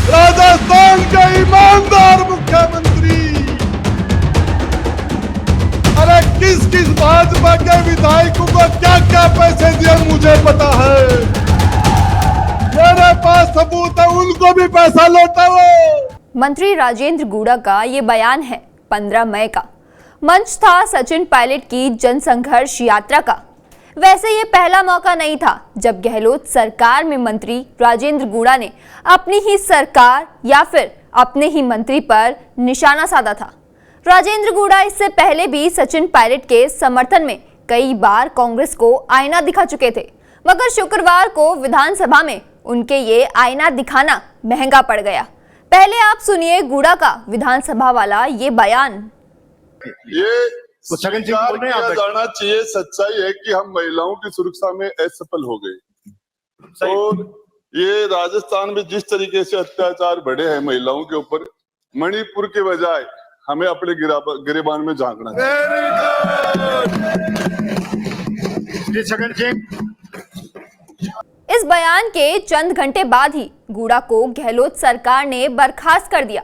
राजस्थान के ईमानदार मुख्यमंत्री। अरे किस किस भाजपा के विधायकों को क्या क्या पैसे दिए मुझे पता है। मेरे पास सबूत है, उनको भी पैसा लौटाओ। मंत्री राजेंद्र गूड़ा का ये बयान है 15 मई का। मंच था सचिन पायलट की जनसंघर्ष यात्रा का। वैसे ये पहला मौका नहीं था जब गहलोत सरकार में मंत्री राजेंद्र गूड़ा ने अपनी ही सरकार या फिर अपने ही मंत्री पर निशाना साधा था। राजेंद्र गूड़ा इससे पहले भी सचिन पायलट के समर्थन में कई बार कांग्रेस को आईना दिखा चुके थे, मगर शुक्रवार को विधानसभा में उनके ये आईना दिखाना महंगा पड़ गया। पहले आप सुनिए गूड़ा का विधानसभा वाला ये बयान। ये स्वीकार किया जाना चाहिए, सच्चाई है कि हम महिलाओं की सुरक्षा में असफल हो गए। और ये राजस्थान में जिस तरीके से अत्याचार बढ़े हैं महिलाओं के ऊपर, मणिपुर के बजाय हमें अपने गिरेबान में झांकना चाहिए। इस बयान के चंद घंटे बाद ही गूड़ा को गहलोत सरकार ने बर्खास्त कर दिया।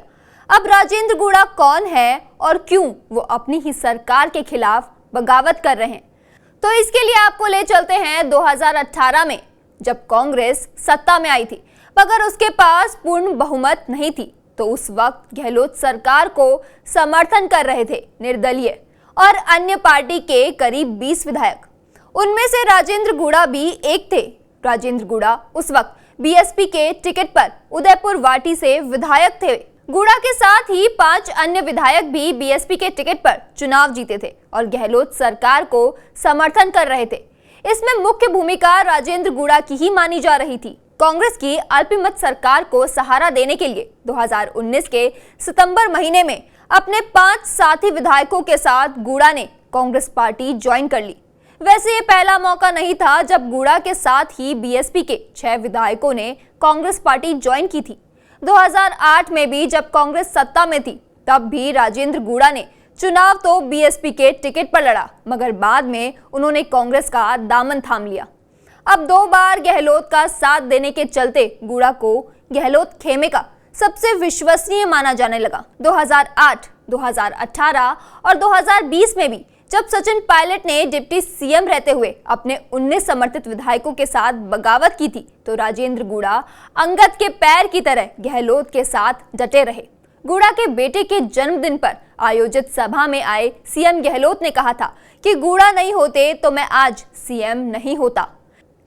अब राजेंद्र गूड़ा कौन है और क्यों वो अपनी ही सरकार के खिलाफ बगावत कर रहे हैं, तो इसके लिए आपको ले चलते हैं 2018 में, जब कांग्रेस सत्ता में आई थी मगर उसके पास पूर्ण बहुमत नहीं थी। तो उस वक्त गहलोत सरकार को समर्थन कर रहे थे निर्दलीय और अन्य पार्टी के करीब 20 विधायक। उनमें से राजेंद्र गूड़ा भी एक थे। राजेंद्र गूड़ा उस वक्त बीएसपी के टिकट पर उदयपुर वाटी से विधायक थे। गूड़ा के साथ ही 5 अन्य विधायक भी बीएसपी के टिकट पर चुनाव जीते थे और गहलोत सरकार को समर्थन कर रहे थे। इसमें मुख्य भूमिका राजेंद्र गूड़ा की ही मानी जा रही थी। कांग्रेस की अल्पमत सरकार को सहारा देने के लिए 2019 के सितंबर महीने में अपने 5 साथी विधायकों के साथ गूड़ा ने कांग्रेस पार्टी ज्वाइन कर ली। वैसे ये पहला मौका नहीं था जब गूड़ा के साथ ही बीएसपी के 6 विधायकों ने कांग्रेस पार्टी ज्वाइन की थी। 2008 में भी जब कांग्रेस सत्ता में थी तब भी राजेंद्र गूड़ा ने चुनाव तो बीएसपी के टिकट पर लड़ा, मगर बाद में उन्होंने कांग्रेस का दामन थाम लिया। अब 2 बार गहलोत का साथ देने के चलते गूड़ा को गहलोत खेमे का सबसे विश्वसनीय माना जाने लगा। 2008, 2018 और 2020 में भी जब सचिन पायलट ने डिप्टी सीएम रहते हुए अपने 19 समर्थित विधायकों के साथ बगावत की थी, तो राजेंद्र गूड़ा अंगद के पैर की तरह गहलोत के साथ डटे रहे। गूड़ा के बेटे के जन्मदिन पर आयोजित सभा में आए सीएम गहलोत ने कहा था कि गूड़ा नहीं होते तो मैं आज सीएम नहीं होता।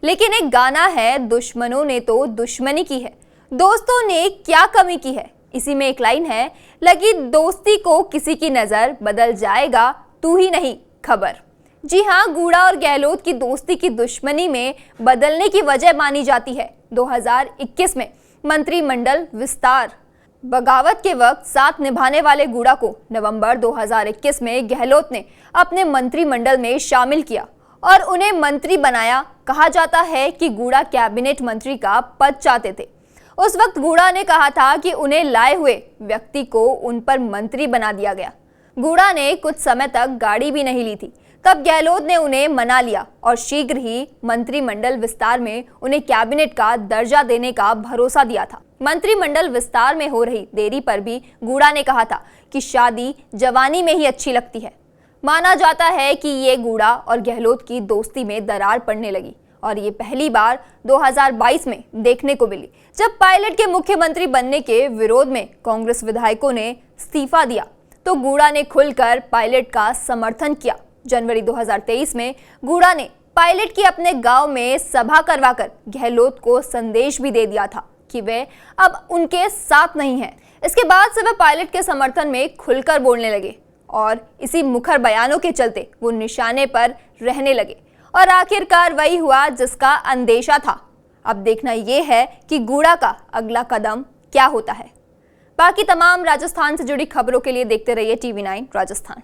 लेकिन एक गाना है, दुश्मनों ने तो दुश्मनी की है, दोस्तों ने क्या कमी की है। इसी में एक लाइन है, लगी दोस्ती को किसी की नजर बदल जाएगा तू ही नहीं खबर। जी हाँ, गूड़ा और गहलोत की दोस्ती की दुश्मनी में बदलने की वजह मानी जाती है 2021 में मंत्रिमंडल विस्तार। बगावत के वक्त साथ निभाने वाले गूड़ा को नवंबर 2021 में गहलोत ने अपने मंत्रिमंडल में शामिल किया और उन्हें मंत्री बनाया। कहा जाता है कि गूड़ा कैबिनेट मंत्री का पद चाहते थे। उस वक्त गूड़ा ने कहा था कि उन्हें लाए हुए व्यक्ति को उन पर मंत्री बना दिया गया। गूड़ा ने कुछ समय तक गाड़ी भी नहीं ली थी, तब गहलोत ने उन्हें मना लिया और शीघ्र ही मंत्रिमंडल विस्तार में उन्हें कैबिनेट का दर्जा देने का भरोसा दिया था। मंत्रिमंडल विस्तार में हो रही देरी पर भी गूड़ा ने कहा था कि शादी जवानी में ही अच्छी लगती है। माना जाता है कि ये गूड़ा और गहलोत की दोस्ती में दरार पड़ने लगी और ये पहली बार 2022 में देखने को मिली, जब पायलट के मुख्यमंत्री बनने के विरोध में कांग्रेस विधायकों ने इस्तीफा दिया तो गूड़ा ने खुलकर पायलट का समर्थन किया। जनवरी 2023 में गूड़ा ने पायलट की अपने गांव में सभा करवाकर गहलोत को संदेश भी दे दिया था कि वे अब उनके साथ नहीं हैं। इसके बाद से वे पायलट के समर्थन में खुलकर बोलने लगे और इसी मुखर बयानों के चलते वो निशाने पर रहने लगे और आखिरकार वही हुआ जिसका अंदेशा था। अब देखना यह है कि गूड़ा का अगला कदम क्या होता है। बाकी तमाम राजस्थान से जुड़ी खबरों के लिए देखते रहिए TV9 राजस्थान।